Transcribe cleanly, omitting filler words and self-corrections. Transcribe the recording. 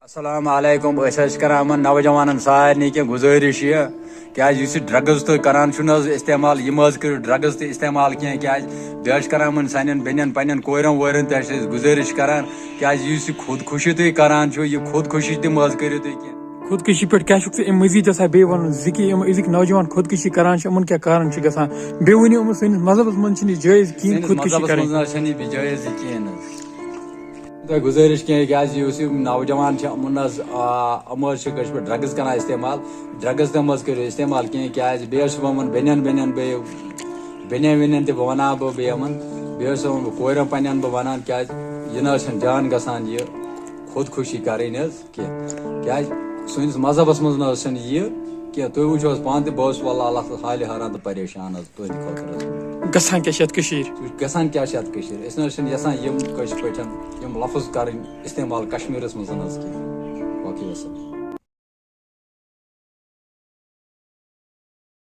السلام علیکم کران نوجوان سارے کی گزارش یہ کیا ڈرگز تو کران استعمال کرو ڈرگز تو استعمال کی کران سان بین پن کورن وورن گزارش کران کیا خودکشی تھی کران یہ خودکشی تہ مز کرو تھی کی خودکشی پہ کیا ام مزید بی ون زی ازک نوجوان خودکشی کران ان کیا کارن گھان بیٚیہِ ؤنِو یِم سٲنِس مذہبس منٛز چھِنہٕ یہِ جٲیز کِہیٖنۍ خودکشی کرٕنۍ جائز کہین تہ گزارش کی نوجوان ڈرگز کران استعمال ڈرگز تہ مز کرو استعمال کی بیس بہن بین ونین تہ ونان بیس کورن پن بہ ونان یہ جان گژھان یہ خودکشی کریں کی سنس مذہبس مز یہ کی تھی وچو پان تہ بہت اللہ حال حیران تو پریشان تہند خاطر گژھان کیٛاہ چھِ یتھ کٔشیٖرِ گژھان کیا أسۍ یژھان یم کٲشِر پٲٹھۍ یم لفظ کریں استعمال کشمیرس مز باقی وسلام.